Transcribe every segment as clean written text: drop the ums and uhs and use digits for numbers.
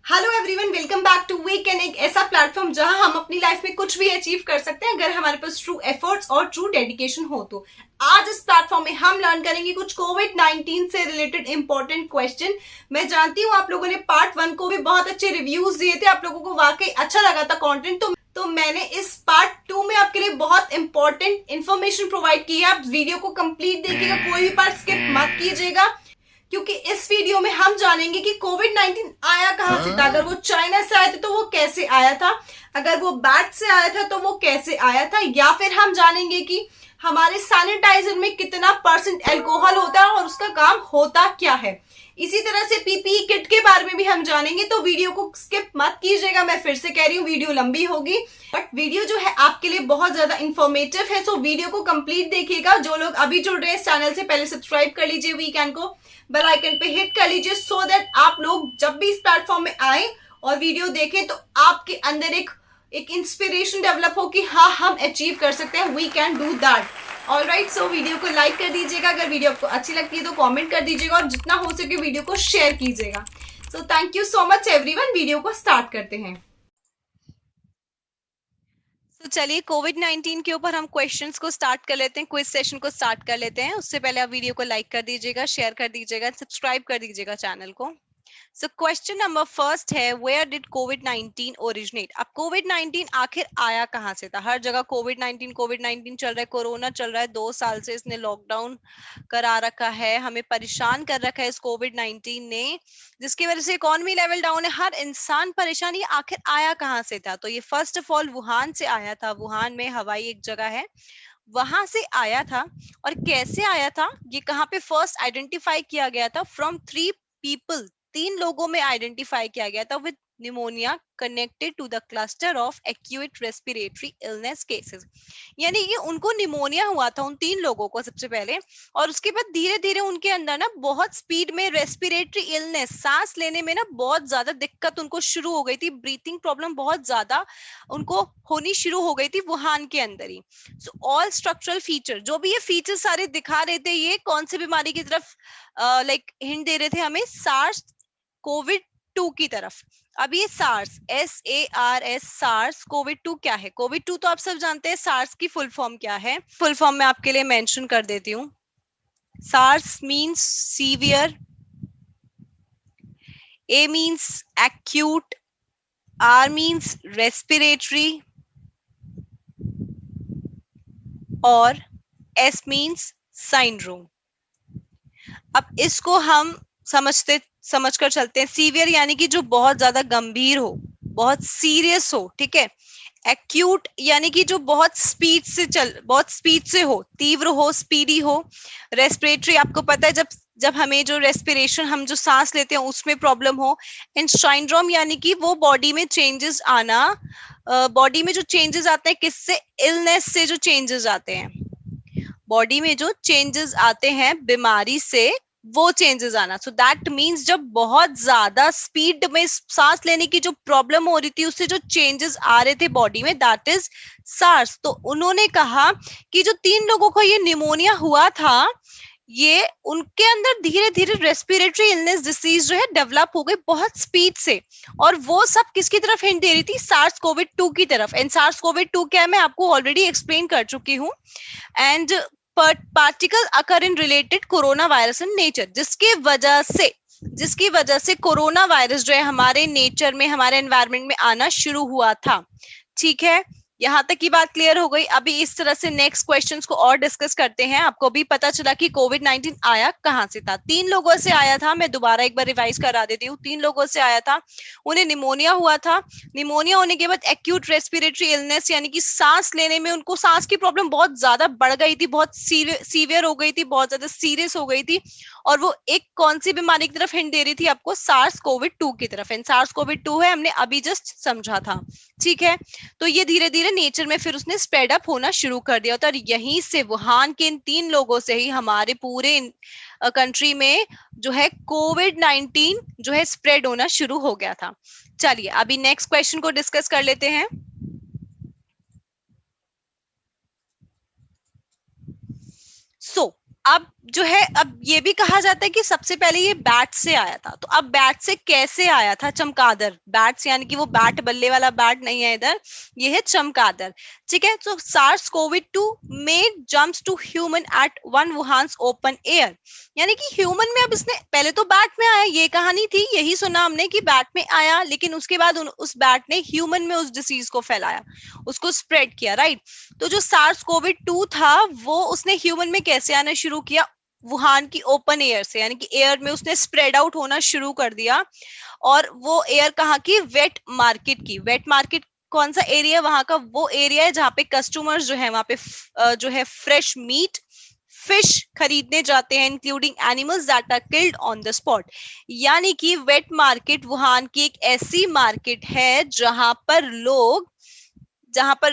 Hello everyone, welcome back to weekend, एक ऐसा platform जहां हम अपनी लाइफ में कुछ भी अचीव कर सकते हैं अगर हमारे पास ट्रू एफर्ट्स और ट्रू डेडिकेशन हो तो। आज इस प्लेटफॉर्म में हम लर्न करेंगे कुछ कोविड-19 से रिलेटेड इंपॉर्टेंट क्वेश्चन। मैं जानती हूँ आप लोगों ने पार्ट 1 को भी बहुत अच्छे रिव्यूज दिए थे, आप लोगों को वाकई अच्छा लगा था कंटेंट, तो मैंने इस पार्ट 2 में आपके लिए बहुत इंपॉर्टेंट इन्फॉर्मेशन प्रोवाइड की है। आप वीडियो को कंप्लीट देखिएगा, कोई भी पार्ट स्किप मत कीजिएगा, क्योंकि इस वीडियो में हम जानेंगे कि कोविड-19 आया कहां से था। अगर वो चाइना से आया था तो वो कैसे आया था, अगर वो बैट से आया था तो वो कैसे आया था, या फिर हम जानेंगे कि हमारे सैनिटाइजर में कितना परसेंट अल्कोहल होता है और उसका काम होता क्या है। इसी तरह से पीपीई किट के बारे में भी हम जानेंगे, तो वीडियो को स्किप मत कीजिएगा। मैं फिर से कह रही हूँ, वीडियो लंबी होगी बट वीडियो जो है आपके लिए बहुत ज्यादा इंफॉर्मेटिव है, सो वीडियो को कंप्लीट देखिएगा। जो लोग अभी जुड़ रहे हैं इस चैनल से, पहले सब्सक्राइब कर लीजिए वीकेंड को, बेल आइकन पे हिट कर लीजिए, सो दैट आप लोग जब भी इस प्लेटफॉर्म में आए और वीडियो देखें तो आपके अंदर एक इंस्पिरेशन डेवलप हो कि हाँ, हम अचीव कर सकते हैं, we can do that. Alright, so video को लाइक कर दीजिएगा, अगर वीडियो आपको अच्छी लगती है तो कमेंट कर दीजिएगा और जितना हो सके वीडियो को शेयर कीजिएगा। So thank you so much everyone, video को स्टार्ट करते हैं। तो चलिए कोविड-19 के ऊपर हम क्वेश्चंस को स्टार्ट कर लेते हैं, क्विज सेशन को स्टार्ट कर लेते हैं। उससे पहले आप वीडियो को लाइक कर दीजिएगा, शेयर कर दीजिएगा, सब्सक्राइब कर दीजिएगा चैनल को। सो क्वेश्चन नंबर फर्स्ट है, वेयर डिड कोविड-19 ओरिजिनेट। अब कोविड-19 आखिर आया कहाँ से था? हर जगह कोविड-19 चल रहा है, कोरोना चल रहा है, 2 साल से इसने लॉकडाउन करा रखा है, हमें परेशान कर रखा है इस कोविड-19 ने, जिसकी वजह से इकोनॉमी लेवल डाउन है, हर इंसान परेशान। ये आखिर आया कहाँ से था? तो ये फर्स्ट ऑफ ऑल वुहान से आया था। वुहान में हवाई एक जगह है, वहां से आया था। और कैसे आया था, ये कहाँ पे फर्स्ट आइडेंटिफाई किया गया था? फ्रॉम 3 पीपल, 3 लोगों में आइडेंटिफाई किया गया था with pneumonia connected to the cluster of acute respiratory illness cases. यानी कि उनको निमोनिया हुआ था, उन 3 लोगों को सबसे पहले, और उसके बाद धीरे धीरे उनके अंदर ना बहुत स्पीड में रेस्पिरेटरी इलनेस, सांस लेने में ना बहुत ज्यादा दिक्कत उनको शुरू हो गई थी, ब्रीथिंग प्रॉब्लम बहुत ज्यादा उनको होनी शुरू हो गई थी वुहान के अंदर ही। सो ऑल स्ट्रक्चरल फीचर, जो भी ये फीचर सारे दिखा रहे थे, ये कौन सी बीमारी की तरफ लाइक हिंट दे रहे थे हमें? सार्स कोविड 2 की तरफ। अब ये सार्स, SARS, सार्स कोविड 2 क्या है? कोविड 2 तो आप सब जानते हैं, सार्स की फुल फॉर्म क्या है? फुल फॉर्म मैं आपके लिए मेंशन कर देती हूँ। SARS means severe, A means acute, R means respiratory, और S means syndrome। अब इसको हम समझकर चलते हैं। सीवियर यानी कि जो बहुत ज्यादा गंभीर हो, बहुत सीरियस हो, ठीक है। एक्यूट यानी कि जो बहुत स्पीड से हो, तीव्र हो, स्पीडी हो। रेस्पिरेटरी, आपको पता है, जब जब हमें जो रेस्पिरेशन, हम जो सांस लेते हैं उसमें प्रॉब्लम हो। एंड साइंड्रोम यानी कि वो बॉडी में चेंजेस आना, बॉडी में जो चेंजेस आते हैं, किससे? इलनेस से जो चेंजेस आते हैं, बॉडी में जो चेंजेस आते हैं बीमारी से, वो चेंजेस आना। सो दैट मींस जब बहुत ज्यादा स्पीड में सांस लेने की जो प्रॉब्लम हो रही थी, उससे जो चेंजेस आ रहे थे बॉडी में, दैट इज सार्स। तो उन्होंने कहा कि जो 3 लोगों को ये निमोनिया हुआ था, ये उनके अंदर धीरे धीरे रेस्पिरेटरी इलनेस डिसीज जो है डेवलप हो गई बहुत स्पीड से। और वो सब किसकी तरफ हिंट दे रही थी? सार्स कोविड 2 की तरफ। एंड सार्स कोविड 2 क्या है, मैं आपको ऑलरेडी एक्सप्लेन कर चुकी हूँ। And particle occur in related corona virus in nature, जिसकी वजह से कोरोना वायरस जो है हमारे नेचर में, हमारे एनवायरमेंट में आना शुरू हुआ था। ठीक है, यहाँ तक की बात क्लियर हो गई। अभी इस तरह से नेक्स्ट क्वेश्चंस को और डिस्कस करते हैं। आपको भी पता चला कि कोविड-19 आया कहाँ से था। 3 लोगों से आया था, मैं दोबारा एक बार रिवाइज करा देती हूँ। 3 लोगों से आया था, उन्हें निमोनिया हुआ था। निमोनिया होने के बाद एक्यूट रेस्पिरेटरी इलनेस, यानी कि सांस लेने में उनको सांस की प्रॉब्लम बहुत ज्यादा बढ़ गई थी, बहुत सीवियर हो गई थी, बहुत ज्यादा सीरियस हो गई थी। और वो एक कौन सी बीमारी की तरफ हिंट दे रही थी आपको? सार्स कोविड 2 की तरफ। एंड सार्स कोविड 2 है, हमने अभी जस्ट समझा था। ठीक है, तो ये धीरे धीरे नेचर में फिर उसने स्प्रेड अप होना शुरू कर दिया था, और यहीं से वुहान के इन 3 लोगों से ही हमारे पूरे कंट्री में जो है कोविड-19 जो है स्प्रेड होना शुरू हो गया था। चलिए अभी नेक्स्ट क्वेश्चन को डिस्कस कर लेते हैं। सो अब जो है, अब ये भी कहा जाता है कि सबसे पहले ये बैट से आया था। तो अब बैट से कैसे आया था? चमगादड़, बैट्स यानी कि वो बैट बल्ले वाला बैट नहीं है इधर, ये है चमगादड़। ठीक है, तो SARS COVID 2 made jumps to human at one Wuhan's open air, यानी कि ह्यूमन में अब इसने पहले तो बैट में आया, ये कहानी थी, यही सुना हमने कि बैट में आया, लेकिन उसके बाद उस बैट ने ह्यूमन में उस डिसीज को फैलाया, उसको स्प्रेड किया, राइट। तो जो सार्स कोविड 2 था वो उसने ह्यूमन में कैसे आना शुरू किया? वुहान की ओपन एयर से, यानी कि एयर में उसने स्प्रेड आउट होना शुरू कर दिया। और वो एयर कहाँ की? वेट मार्केट की। वेट मार्केट कौन सा एरिया है वहां का? वो एरिया है जहाँ पे कस्टमर्स जो है वहां पे जो है फ्रेश मीट, फिश खरीदने जाते हैं, including animals that are killed on the spot. यानी कि वेट मार्केट वुहान की एक ऐसी मार्केट है जहां पर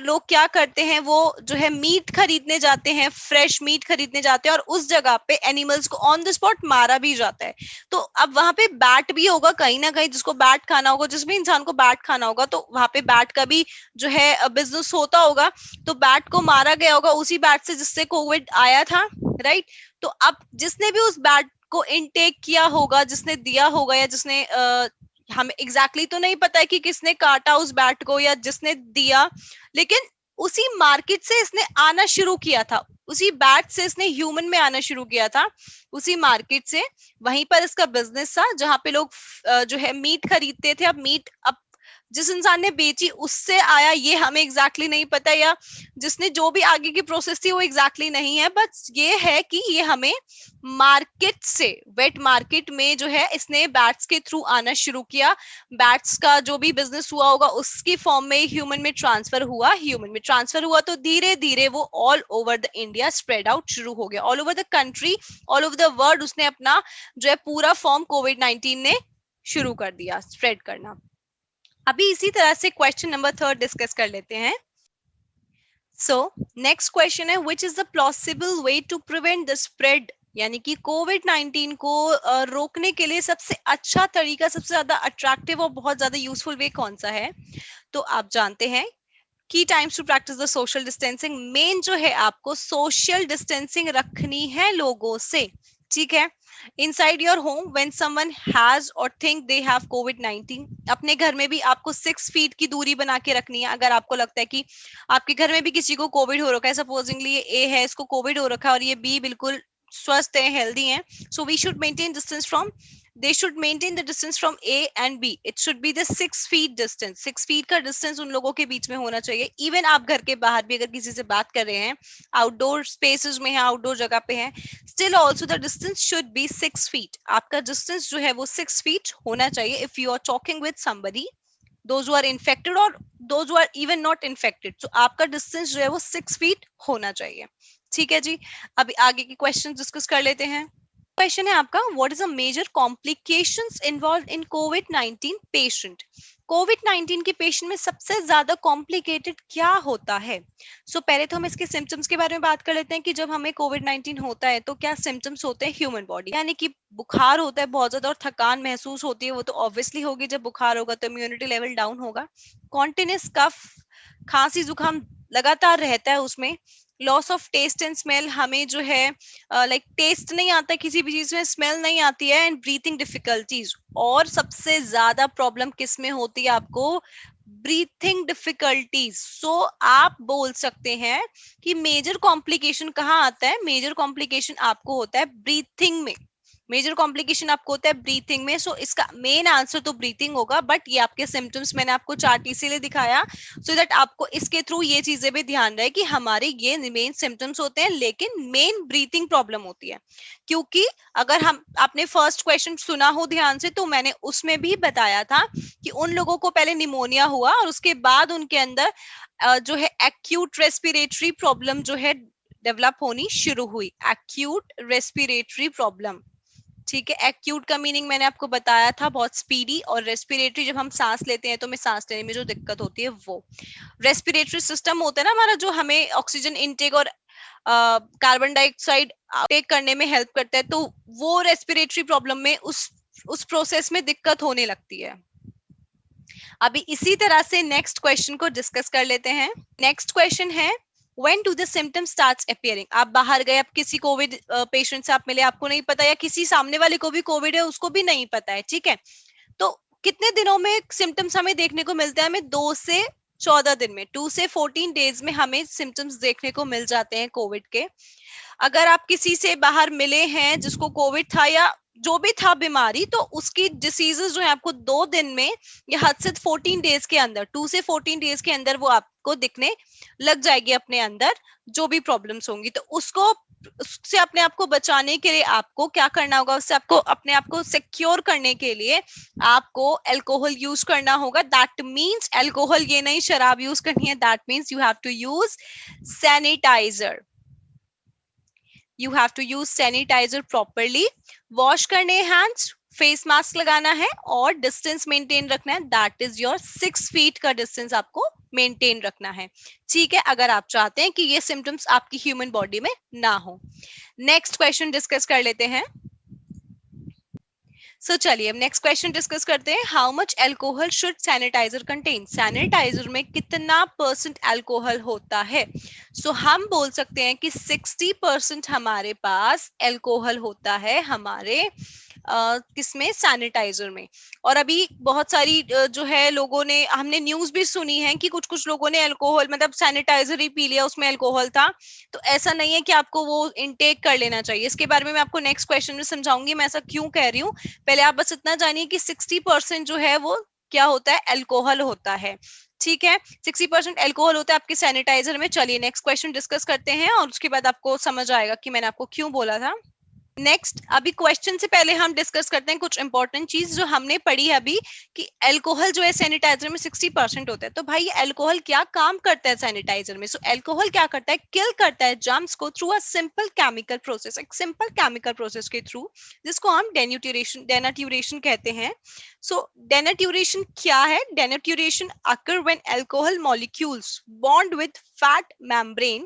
लोग क्या करते हैं, वो जो है मीट खरीदने जाते हैं, फ्रेश मीट खरीदने जाते हैं, और उस जगह पे एनिमल्स को ऑन द स्पॉट मारा भी जाता है। तो अब वहां पे बैट भी होगा कहीं ना कहीं, जिसको बैट खाना होगा, जिसमें इंसान को बैट खाना होगा, तो वहां पे बैट का भी जो है बिजनेस होता होगा। तो बैट को मारा गया होगा उसी बैट से जिससे कोविड आया था, राइट। तो अब जिसने भी उस बैट को इनटेक किया होगा, जिसने दिया होगा, या जिसने हमें एग्जैक्टली तो नहीं पता है कि किसने काटा उस बैट को या जिसने दिया, लेकिन उसी मार्केट से इसने आना शुरू किया था, उसी बैट से इसने ह्यूमन में आना शुरू किया था, उसी मार्केट से। वहीं पर इसका बिजनेस था जहां पे लोग जो है मीट खरीदते थे। अब जिस इंसान ने बेची उससे आया, ये हमें एग्जैक्टली नहीं पता, या जिसने जो भी आगे की प्रोसेस थी वो एग्जैक्टली नहीं है, बस ये है कि ये हमें मार्केट से, वेट मार्केट में जो है इसने बैट्स के थ्रू आना शुरू किया। बैट्स का जो भी बिजनेस हुआ होगा उसकी फॉर्म में ह्यूमन में ट्रांसफर हुआ। ह्यूमन में ट्रांसफर हुआ तो धीरे धीरे वो all over the India spread out शुरू हो गया, all over the country, all over the world. उसने अपना जो है पूरा फॉर्म कोविड-19 ने शुरू कर दिया स्प्रेड करना। अभी इसी तरह से क्वेश्चन नंबर 3 डिस्कस कर लेते हैं। सो नेक्स्ट क्वेश्चन है, which is the plausible way to prevent the spread, यानी कि कोविड-19 को रोकने के लिए सबसे अच्छा तरीका, सबसे ज्यादा अट्रैक्टिव और बहुत ज्यादा यूजफुल वे कौन सा है? तो आप जानते हैं की times to practice the social distancing. Main जो है आपको सोशल डिस्टेंसिंग रखनी है लोगों से, ठीक है। Inside your home when someone has और थिंक दे हैव कोविड-19, अपने घर में भी आपको 6 फीट की दूरी बना के रखनी है। अगर आपको लगता है कि आपके घर में भी किसी को कोविड हो रखा है, सपोजिंगली ये ए है, इसको कोविड हो रखा है और ये बी बिल्कुल स्वस्थ है, हेल्दी है, so we should maintain distance from, they should maintain the distance from A and B. It should be the 6 feet distance. 6 feet का distance उन लोगों के बीच में होना चाहिए। इवन आप घर के बाहर भी अगर किसी से बात कर रहे हैं, आउटडोर स्पेसेस में है, आउटडोर जगह पे है, still also the distance should be 6 feet। आपका डिस्टेंस जो है वो 6 feet होना चाहिए if you are talking with somebody, those who are infected or those who are even not infected। so आपका डिस्टेंस जो है वो 6 feet होना चाहिए, ठीक है जी। अभी आगे के क्वेश्चन डिस्कस कर लेते हैं। क्वेश्चन है आपका, what is a major complications involve in कोविड-19 पेशेंट। कोविड-19 के पेशेंट में सबसे ज्यादा कॉम्प्लिकेटेड क्या होता है? पहले तो हम इसके सिम्टम्स के बारे में बात कर लेते हैं कि जब हमें कोविड-19 होता है तो क्या सिम्टम्स होते हैं ह्यूमन बॉडी, यानी कि बुखार होता है बहुत ज्यादा और थकान महसूस होती है, वो तो ऑब्वियसली होगी, जब बुखार होगा तो इम्यूनिटी लेवल डाउन होगा। कॉन्टिन्यूस कफ, खांसी जुकाम लगातार रहता है उसमें। Loss of taste and smell, हमें जो है लाइक टेस्ट नहीं आता किसी भी चीज में, स्मेल नहीं आती है, एंड ब्रीथिंग डिफिकल्टीज। और सबसे ज्यादा प्रॉब्लम किस में होती है आपको? Breathing difficulties. आप बोल सकते हैं कि मेजर कॉम्प्लिकेशन कहाँ आता है? मेजर कॉम्प्लिकेशन आपको होता है ब्रीथिंग में, मेजर कॉम्प्लिकेशन आपको होता है ब्रीथिंग में। इसका मेन आंसर तो ब्रीथिंग होगा, बट ये आपके सिम्टम्स मैंने आपको चार्ट इसीलिए दिखाया सो दैट आपको इसके थ्रू ये चीजें भी ध्यान रहे कि हमारे ये मेन सिम्टम्स होते हैं, लेकिन मेन ब्रीथिंग प्रॉब्लम होती है। क्योंकि अगर हम, आपने फर्स्ट क्वेश्चन सुना हो ध्यान से, तो मैंने उसमें भी बताया था कि उन लोगों को पहले निमोनिया हुआ और उसके बाद उनके अंदर जो है एक्यूट रेस्पिरेटरी प्रॉब्लम जो है डेवलप होनी शुरू हुई, एक्यूट रेस्पिरेटरी प्रॉब्लम, ठीक है। एक्यूट का मीनिंग मैंने आपको बताया था, बहुत स्पीडी, और रेस्पिरेटरी जब हम सांस लेते हैं तो हमें सांस लेने में जो दिक्कत होती है वो। रेस्पिरेटरी सिस्टम होता है ना हमारा, जो हमें ऑक्सीजन इनटेक और कार्बन डाइऑक्साइड टेक करने में हेल्प करता है, तो वो रेस्पिरेटरी प्रॉब्लम में उस प्रोसेस में दिक्कत होने लगती है। अभी इसी तरह से नेक्स्ट क्वेश्चन को डिस्कस कर लेते हैं। नेक्स्ट क्वेश्चन है, When do the symptoms starts appearing? आप बाहर गए, आप किसी कोविड पेशेंट से आप मिले, आपको नहीं पता, या किसी सामने वाले को भी कोविड है उसको भी नहीं पता है, ठीक है, तो कितने दिनों में सिम्टम्स हमें देखने को मिलते हैं? हमें 2 से 14 दिन में, 2 से 14 डेज में हमें सिम्टम्स देखने को मिल जाते हैं कोविड के। अगर आप किसी से बाहर मिले हैं जिसको कोविड था या जो भी था बीमारी, तो उसकी डिसीजेस जो है आपको 2 दिन में या हद से 14 डेज के अंदर, 2 से 14 डेज के अंदर वो आपको दिखने लग जाएगी अपने अंदर, जो भी प्रॉब्लम्स होंगी। तो उसको, उससे अपने आप को बचाने के लिए आपको क्या करना होगा? उससे आपको अपने आप को सिक्योर करने के लिए आपको अल्कोहल यूज करना होगा। दैट मीन्स अल्कोहल ये नहीं शराब यूज करनी है, that means you have to use sanitiser. You have to use sanitiser properly, wash करने हैंड्स, फेस मास्क लगाना है और डिस्टेंस मेंटेन रखना है। दैट इज योर 6 फीट का डिस्टेंस आपको मेंटेन रखना है, ठीक है, अगर आप चाहते हैं कि ये सिम्टम्स आपकी ह्यूमन बॉडी में ना हो। नेक्स्ट क्वेश्चन डिस्कस कर लेते हैं। सो चलिए अब नेक्स्ट क्वेश्चन डिस्कस करते हैं। How much alcohol should sanitiser contain? Sanitiser में कितना परसेंट एल्कोहल होता है? सो हम बोल सकते हैं कि 60% हमारे पास एल्कोहल होता है हमारे किसमें? सैनिटाइजर में। और अभी बहुत सारी जो है लोगों ने, हमने न्यूज भी सुनी है कि कुछ कुछ लोगों ने अल्कोहल मतलब सैनिटाइजर ही पी लिया, उसमें अल्कोहल था। तो ऐसा नहीं है कि आपको वो इनटेक कर लेना चाहिए। इसके बारे में मैं आपको नेक्स्ट क्वेश्चन में समझाऊंगी मैं ऐसा क्यों कह रही हूँ। पहले आप बस इतना जानिए कि 60% जो है वो क्या होता है? अल्कोहल होता है, ठीक है, 60% अल्कोहल होता है आपके सैनिटाइजर में। चलिए नेक्स्ट क्वेश्चन डिस्कस करते हैं और उसके बाद आपको समझ आएगा कि मैंने आपको क्यों बोला था। नेक्स्ट, अभी क्वेश्चन से पहले हम डिस्कस करते हैं कुछ इंपॉर्टेंट चीज जो हमने पढ़ी है अभी, कि अल्कोहल जो है सैनिटाइजर में 60% होता है। तो भाई ये अल्कोहल क्या काम करता है सैनिटाइजर में? सो अल्कोहल क्या करता है? किल करता है जर्म्स को through a simple chemical process, एक सिंपल केमिकल प्रोसेस के थ्रू, जिसको हम डेनेट्यूरेशन कहते हैं। सो डेनेट्यूरेशन क्या है? Denaturation occur when alcohol molecules bond with fat membrane.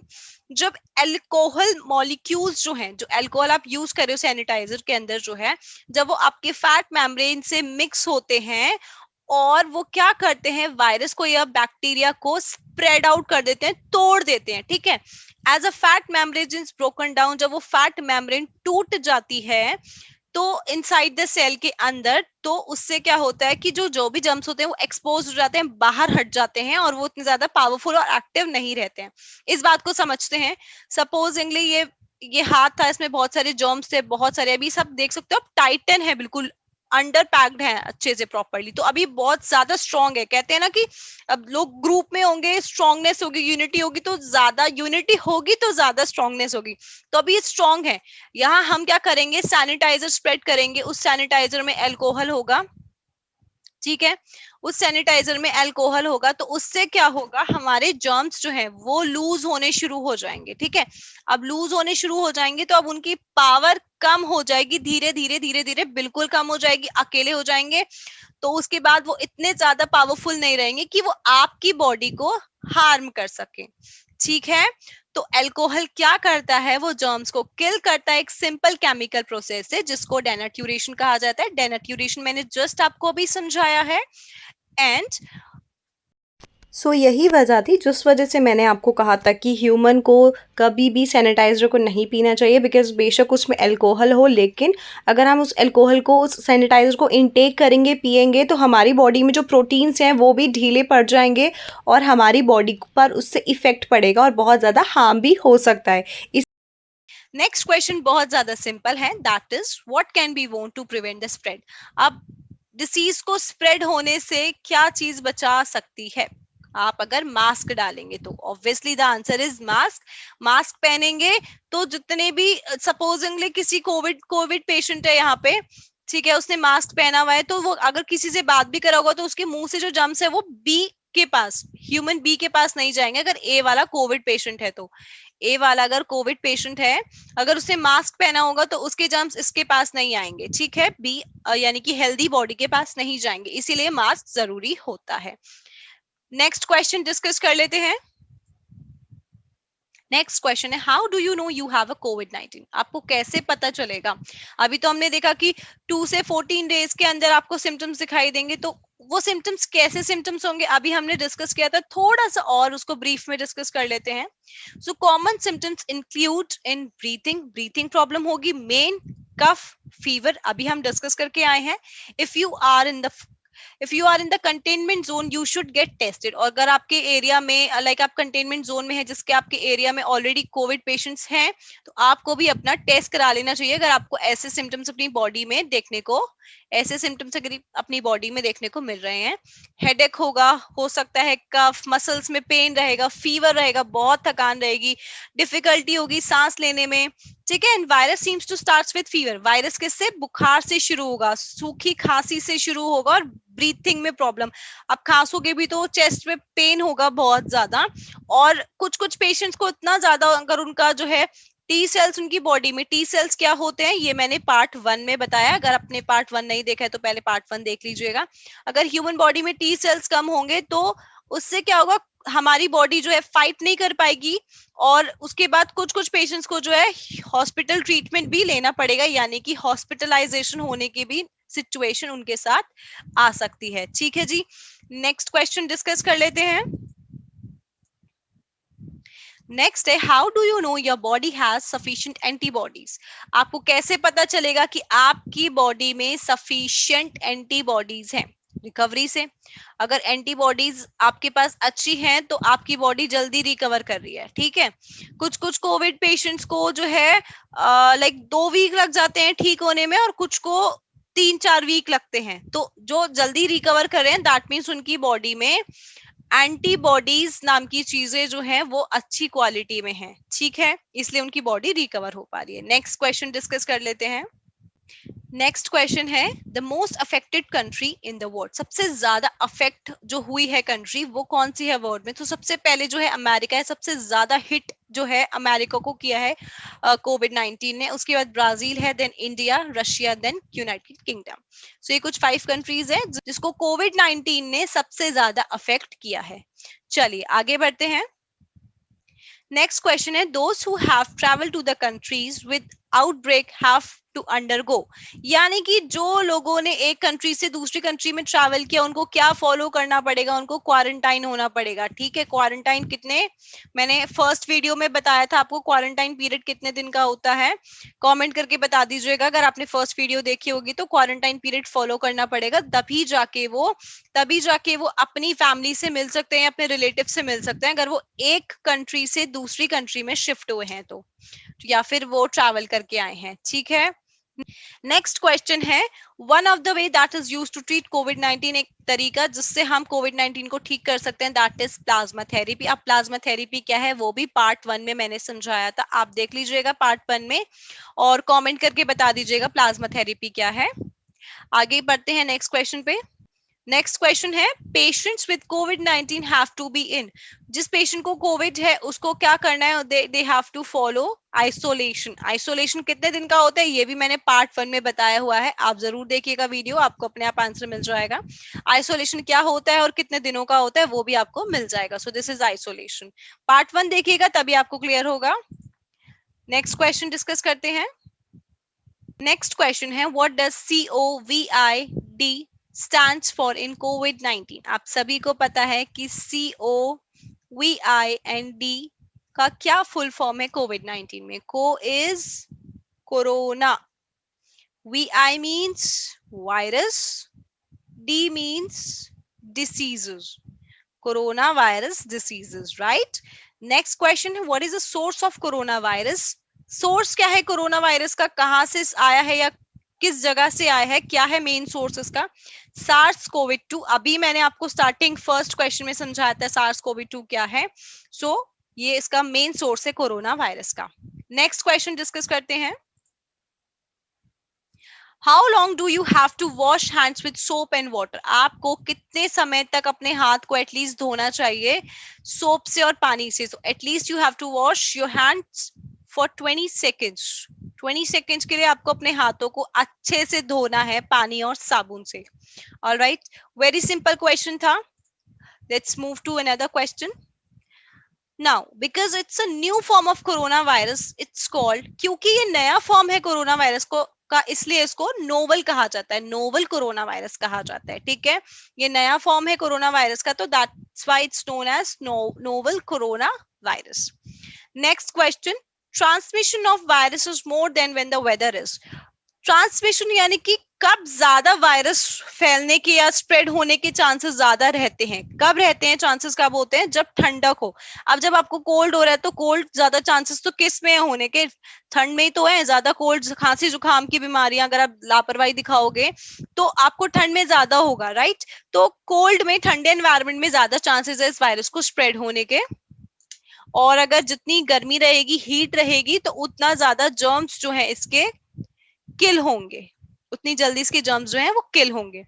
जब अल्कोहल मॉलिक्यूल्स जो हैं, जो अल्कोहल आप यूज कर रहे हो सैनिटाइजर के अंदर जो है, जब वो आपके फैट मेम्ब्रेन से मिक्स होते हैं और वो क्या करते हैं? वायरस को या बैक्टीरिया को स्प्रेड आउट कर देते हैं, तोड़ देते हैं, ठीक है। As a fat membrane is broken down, जब वो फैट मेम्ब्रेन टूट जाती है तो इनसाइड द सेल के अंदर, तो उससे क्या होता है कि जो जो भी जर्म्स होते हैं वो एक्सपोज हो जाते हैं, बाहर हट जाते हैं और वो इतने ज्यादा पावरफुल और एक्टिव नहीं रहते हैं। इस बात को समझते हैं। सपोजिंगली ये हाथ था, इसमें बहुत सारे जर्म्स थे, बहुत सारे, अभी सब देख सकते हो आप, टाइटन है, बिल्कुल अंडर पैक्ड है अच्छे से प्रॉपरली, तो अभी बहुत ज्यादा स्ट्रांग है। कहते हैं ना कि अब लोग ग्रुप में होंगे, स्ट्रांगनेस होगी, यूनिटी होगी, तो ज्यादा यूनिटी होगी तो ज्यादा स्ट्रांगनेस होगी। तो अभी ये स्ट्रांग है। यहाँ हम क्या करेंगे? सैनिटाइजर स्प्रेड करेंगे, उस सैनिटाइजर में अल्कोहल होगा, ठीक है, उस सैनिटाइजर में अल्कोहल होगा, तो उससे क्या होगा? हमारे जर्म्स जो है वो लूज होने शुरू हो जाएंगे, ठीक है। अब लूज होने शुरू हो जाएंगे तो अब उनकी पावर कम हो जाएगी, धीरे धीरे धीरे धीरे बिल्कुल कम हो जाएगी, अकेले हो जाएंगे। तो उसके बाद वो इतने ज्यादा पावरफुल नहीं रहेंगे कि वो आपकी बॉडी को हार्म कर सके, ठीक है। तो अल्कोहल क्या करता है? वो जर्म्स को किल करता है एक सिंपल केमिकल प्रोसेस से, जिसको डेनेट्यूरेशन कहा जाता है। डेनेट्यूरेशन मैंने जस्ट आपको अभी समझाया है। एंड यही वजह थी जिस वजह से मैंने आपको कहा था कि ह्यूमन को कभी भी सैनिटाइज़र को नहीं पीना चाहिए, बिकॉज बेशक उसमें अल्कोहल हो, लेकिन अगर हम उस अल्कोहल को, उस सैनिटाइज़र को इनटेक करेंगे, पिएंगे, तो हमारी बॉडी में जो प्रोटीन्स हैं वो भी ढीले पड़ जाएंगे और हमारी बॉडी पर उससे इफ़ेक्ट पड़ेगा और बहुत ज़्यादा हार्म भी हो सकता है। नेक्स्ट क्वेश्चन बहुत ज्यादा सिंपल है, that is what can be वोन टू प्रिवेंट द स्प्रेड? अब डिसीज को स्प्रेड होने से क्या चीज बचा सकती है? आप अगर मास्क डालेंगे तो obviously the answer is mask. Mask पहनेंगे तो जितने भी, सपोजिंगली किसी कोविड पेशेंट है यहाँ पे, ठीक है, उसने मास्क पहना हुआ है, तो वो अगर किसी से बात भी करा होगा तो उसके मुंह से जो जर्म्स है वो बी के पास, ह्यूमन बी के पास नहीं जाएंगे। अगर ए वाला कोविड पेशेंट है तो, ए वाला अगर कोविड पेशेंट है, अगर उसने मास्क पहना होगा तो उसके जर्म्स इसके पास नहीं आएंगे, ठीक है, बी यानी कि हेल्दी बॉडी के पास नहीं जाएंगे, इसीलिए मास्क जरूरी होता है। नेक्स्ट क्वेश्चन डिस्कस कर लेते हैं। नेक्स्ट क्वेश्चन है, how do you know you have a कोविड-19? आपको कैसे पता चलेगा? अभी तो हमने देखा कि 2 से 14 डेज के अंदर आपको सिम्टम्स दिखाई देंगे, तो वो सिम्टम्स कैसे सिम्टम्स होंगे अभी हमने डिस्कस किया था, थोड़ा सा और उसको ब्रीफ में डिस्कस कर लेते हैं. So common symptoms include in breathing problem होगी, मेन कफ, फीवर अभी हम डिस्कस करके आए हैं. If you are in the if you are in the containment zone you should get tested. और अगर आपके एरिया में लाइक आप कंटेनमेंट जोन में है, जिसके आपके एरिया में ऑलरेडी कोविड पेशेंट्स हैं, तो आपको भी अपना टेस्ट करा लेना चाहिए अगर आपको ऐसे सिम्टम्स अपनी बॉडी में देखने को ऐसे सिम्टम्स अगर अपनी बॉडी में देखने को मिल रहे हैं. हेडेक होगा, हो सकता है कफ, मसल्स में पेन रहेगा, फीवर रहेगा, बहुत थकान रहेगी, डिफिकल्टी होगी सांस लेने में. ठीक है. And virus seems to starts with fever. Virus किससे? बुखार से शुरू होगा, सूखी खांसी से शुरू होगा और ब्रीथिंग में प्रॉब्लम. अब खांसोगे भी तो चेस्ट में पेन होगा बहुत ज्यादा. और कुछ कुछ पेशेंट्स को इतना ज्यादा अगर उनका जो है टी सेल्स उनकी बॉडी में, टी सेल्स क्या होते हैं ये मैंने पार्ट 1 में बताया. अगर आपने पार्ट 1 नहीं देखा है तो पहले पार्ट 1 देख लीजिएगा. अगर ह्यूमन बॉडी में टी सेल्स कम होंगे तो उससे क्या होगा, हमारी बॉडी जो है फाइट नहीं कर पाएगी. और उसके बाद कुछ कुछ पेशेंट्स को जो है हॉस्पिटल ट्रीटमेंट भी लेना पड़ेगा, यानी कि हॉस्पिटलाइजेशन होने की भी सिचुएशन उनके साथ आ सकती है. ठीक है जी. नेक्स्ट क्वेश्चन डिस्कस कर लेते हैं. नेक्स्ट है, how do you know your body has sufficient antibodies. आपको कैसे पता चलेगा कि आपकी बॉडी में सफिशिएंट एंटीबॉडीज हैं? रिकवरी से. अगर एंटीबॉडीज आपके पास अच्छी हैं तो आपकी बॉडी जल्दी रिकवर कर रही है. ठीक है. कुछ कुछ कोविड पेशेंट्स को जो है लाइक 2 वीक लग जाते हैं ठीक होने में, और कुछ को 3-4 वीक लगते हैं. तो जो जल्दी रिकवर कर रहे हैं दैट मीन्स उनकी बॉडी में एंटीबॉडीज नाम की चीजें जो हैं वो अच्छी क्वालिटी में हैं. ठीक है. इसलिए उनकी बॉडी रिकवर हो पा रही है. नेक्स्ट क्वेश्चन डिस्कस कर लेते हैं. नेक्स्ट क्वेश्चन है, the most affected country in the world. सबसे ज्यादा अफेक्ट जो हुई है कंट्री वो कौन सी है वर्ल्ड में? तो सबसे पहले जो है अमेरिका है. सबसे ज्यादा हिट जो है अमेरिका को किया है कोविड 19 ने. उसके बाद ब्राजील है, then India, Russia, then United Kingdom. So ये कुछ 5 कंट्रीज है जिसको कोविड 19 ने सबसे ज्यादा अफेक्ट किया है. चलिए आगे बढ़ते हैं. नेक्स्ट क्वेश्चन है, those who have travel to the countries with outbreak have to undergo. यानी कि जो लोगों ने एक कंट्री से दूसरी कंट्री में ट्रैवल किया उनको क्या फॉलो करना पड़ेगा? उनको क्वारंटाइन होना पड़ेगा. ठीक है. क्वारंटाइन कितने, मैंने फर्स्ट वीडियो में बताया था आपको क्वारंटाइन पीरियड कितने दिन का होता है. कमेंट करके बता दीजिएगा अगर आपने फर्स्ट वीडियो देखी होगी. तो क्वारंटाइन पीरियड फॉलो करना पड़ेगा, तभी जाके वो अपनी फैमिली से मिल सकते हैं, अपने रिलेटिव से मिल सकते हैं, अगर वो एक कंट्री से दूसरी कंट्री में शिफ्ट हुए हैं तो, या फिर वो ट्रैवल करके आए हैं. ठीक है. नेक्स्ट क्वेश्चन है, one of the way that is used to treat COVID 19, एक तरीका जिससे हम कोविड 19 को ठीक कर सकते हैं, दैट इज प्लाज्मा थेरेपी. अब प्लाज्मा थेरेपी क्या है वो भी पार्ट 1 में मैंने समझाया था, आप देख लीजिएगा पार्ट 1 में और कमेंट करके बता दीजिएगा प्लाज्मा थेरेपी क्या है. आगे बढ़ते हैं नेक्स्ट क्वेश्चन पे. नेक्स्ट क्वेश्चन है, patients with COVID 19 have to be in. जिस पेशेंट को कोविड है उसको क्या करना है? They have to follow isolation. Isolation कितने दिन का होता है ये भी मैंने पार्ट 1 में बताया हुआ है, आप जरूर देखिएगा वीडियो, आपको अपने आप आंसर मिल जाएगा. आइसोलेशन क्या होता है और कितने दिनों का होता है वो भी आपको मिल जाएगा. So this is isolation. Part 1 देखिएगा तभी आपको क्लियर होगा. नेक्स्ट क्वेश्चन डिस्कस करते हैं. नेक्स्ट क्वेश्चन है, what does COVID stands for in COVID-19. आप सभी को पता है कि COVID का क्या फुल फॉर्म है कोविड 19 में? CO is corona, VI means virus, D means diseases. Corona virus diseases, right? Next question है, what is the source of corona virus. Source क्या है कोरोना वायरस का, कहां से आया है या किस जगह से आया है, क्या है मेन सोर्स इसका? SARS COVID 2. अभी मैंने आपको स्टार्टिंग फर्स्ट क्वेश्चन में समझाया था सार्स कोविड 2 क्या है. सो ये इसका मेन सोर्स है कोरोना वायरस का. नेक्स्ट क्वेश्चन डिस्कस करते हैं. How long do you have to wash hands with soap and water. आपको कितने समय तक अपने हाथ को एटलीस्ट धोना चाहिए सोप से और पानी से? तो at least you have to wash your hands for 20 seconds. 20 seconds के लिए आपको अपने हाथों को अच्छे से धोना है पानी और साबुन से. ऑलराइट, वेरी सिंपल क्वेश्चन था. Let's move to another question. Now, because it's a new form of corona virus, it's called, क्योंकि ये नया फॉर्म है कोरोना वायरस को का, इसलिए इसको नोवल कहा जाता है, नोवल कोरोना वायरस कहा जाता है, ठीक है। ये नया फॉर्म है कोरोना वायरस का, तो that's why it's known as novel corona virus. Next question, transmission of virus is more than when the weather is. Transmission यानी कि कब ज्यादा वायरस फैलने के या स्प्रेड होने के चांसेस ज्यादा रहते हैं, कब रहते हैं, चांसेस कब होते हैं, जब ठंडक हो। अब जब आपको कोल्ड हो रहा है तो कोल्ड ज्यादा चांसेस तो किस में है होने के, ठंड में ही तो है ज्यादा। कोल्ड खांसी जुकाम की बीमारियां अगर आप लापरवाही दिखाओगे तो आपको ठंड में ज्यादा होगा, राइट। तो कोल्ड में, ठंडे एनवायरमेंट में ज्यादा चांसेस है इस वायरस को स्प्रेड होने के। और अगर जितनी गर्मी रहेगी, हीट रहेगी, तो उतना ज्यादा जर्म्स जो है इसके किल होंगे, उतनी जल्दी इसके जर्म्स जो हैं वो किल होंगे।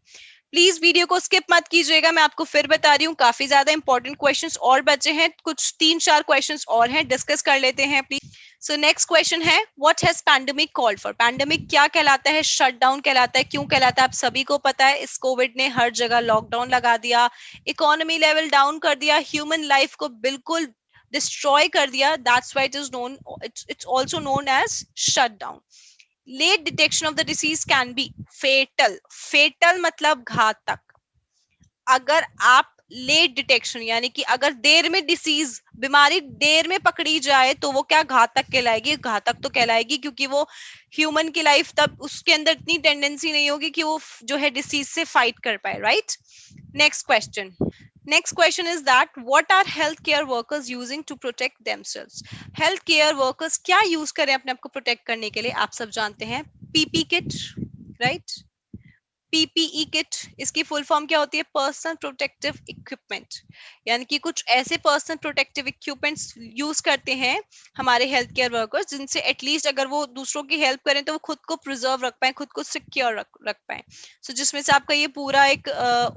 प्लीज वीडियो को स्किप मत कीजिएगा, मैं आपको फिर बता रही हूँ काफी ज्यादा इंपॉर्टेंट क्वेश्चंस और बचे हैं, कुछ 3-4 क्वेश्चंस और हैं, डिस्कस कर लेते हैं प्लीज। सो नेक्स्ट क्वेश्चन है, what has pandemic called for. Pandemic क्या कहलाता है, शटडाउन कहलाता है। क्यों कहलाता है आप सभी को पता है, इस कोविड ने हर जगह लॉकडाउन लगा दिया, इकोनॉमी लेवल डाउन कर दिया, ह्यूमन लाइफ को बिल्कुल डिस्ट्रॉय कर दिया, that's why it is known, it's also known as shutdown. Late detection of the disease can be fatal. Fatal मतलब घातक। अगर आप लेट डिटेक्शन यानी कि अगर देर में डिसीज, बीमारी देर में पकड़ी जाए तो वो क्या घातक कहलाएगी, घातक तो कहलाएगी, क्योंकि वो ह्यूमन की लाइफ तब उसके अंदर इतनी टेंडेंसी नहीं होगी कि वो जो है डिसीज से फाइट कर पाए, right. Next question, next question is that what are health care workers using to protect themselves. Health care workers क्या यूज करें अपने आप को प्रोटेक्ट करने के लिए, आप सब जानते हैं, PP kit, right. PPE kit, इसकी फुल फॉर्म क्या होती है, पर्सनल प्रोटेक्टिव इक्विपमेंट, यानी कि कुछ ऐसे पर्सनल प्रोटेक्टिव इक्विपमेंट्स यूज करते हैं हमारे हेल्थ केयर वर्कर्स, जिनसे एटलीस्ट अगर वो दूसरों की हेल्प करें तो वो खुद को प्रिजर्व रख पाए, खुद को सिक्योर रख पाए। सो जिसमें से आपका ये पूरा एक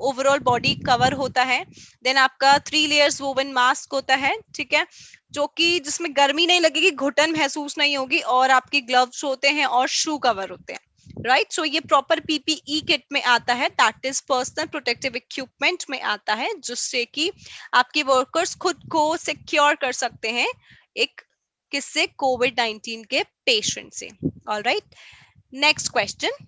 ओवरऑल बॉडी कवर होता है, देन आपका 3 लेयर्स वोवन मास्क होता है, ठीक है, जो कि जिसमें गर्मी नहीं लगेगी, घुटन महसूस नहीं होगी, और आपके ग्लव्स होते हैं और शू कवर होते हैं, राइट। सो ये प्रॉपर पीपीई किट में आता है, that is personal protective equipment में आता है, जिससे कि आपके वर्कर्स खुद को सिक्योर कर सकते हैं एक किससे, कोविड-19 के पेशेंट से। Alright, next question,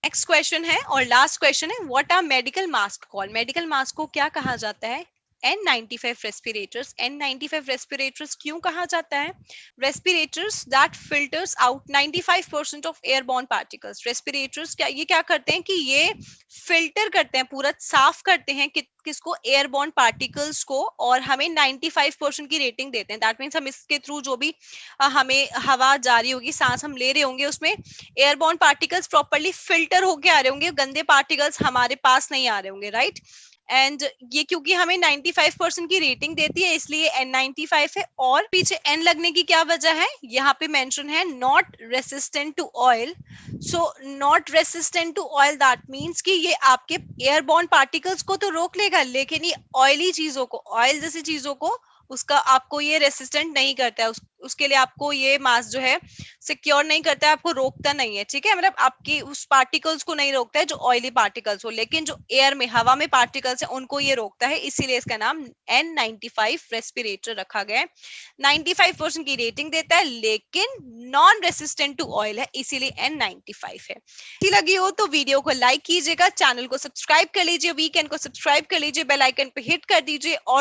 next question है और लास्ट क्वेश्चन है, what are medical mask called. Medical mask को क्या कहा जाता है, N95 रेस्पिरेटर्स। N95 रेस्पिरेटर्स क्यों कहा जाता है, respirators that filters out 95% of airborne particles. Respirators क्या, ये क्या करते हैं कि ये फिल्टर करते हैं, पूरा साफ करते हैं किसको, एयरबॉर्न पार्टिकल्स को, और हमें 95% की रेटिंग देते हैं। दैट मीन्स हम इसके थ्रू जो भी हमें हवा जा रही होगी, सांस हम ले रहे होंगे, उसमें एयरबॉर्न पार्टिकल्स प्रॉपर्ली फिल्टर होके आ रहे होंगे, गंदे पार्टिकल्स हमारे पास नहीं आ रहे होंगे, राइट। एंड ये क्योंकि हमें 95% की रेटिंग देती है, इसलिए N95 है। और पीछे N लगने की क्या वजह है, यहाँ पे मेंशन है not resistant to oil. So not resistant to oil that means कि ये आपके एयरबॉर्न पार्टिकल्स को तो रोक लेगा, लेकिन ये ऑयली चीजों को, ऑयल जैसी चीजों को, उसका आपको ये रेसिस्टेंट नहीं करता है, उसके लिए आपको ये मास जो है सिक्योर नहीं करता है, आपको रोकता नहीं है, ठीक है, मतलब आपकी उस पार्टिकल्स को नहीं रोकता है जो ऑयली पार्टिकल्स हो, लेकिन जो एयर में, हवा में पार्टिकल्स है उनको ये रोकता है, इसीलिए इसका नाम N95 रेस्पिरेटर रखा गया है। 95% की रेटिंग देता है, लेकिन नॉन रेसिस्टेंट टू ऑयल है, इसीलिए N95 है। अच्छी लगी हो तो वीडियो को लाइक कीजिएगा, चैनल को सब्सक्राइब कर लीजिए, वीकेंड को सब्सक्राइब कर लीजिए, बेल आइकन पे हिट कर दीजिए, और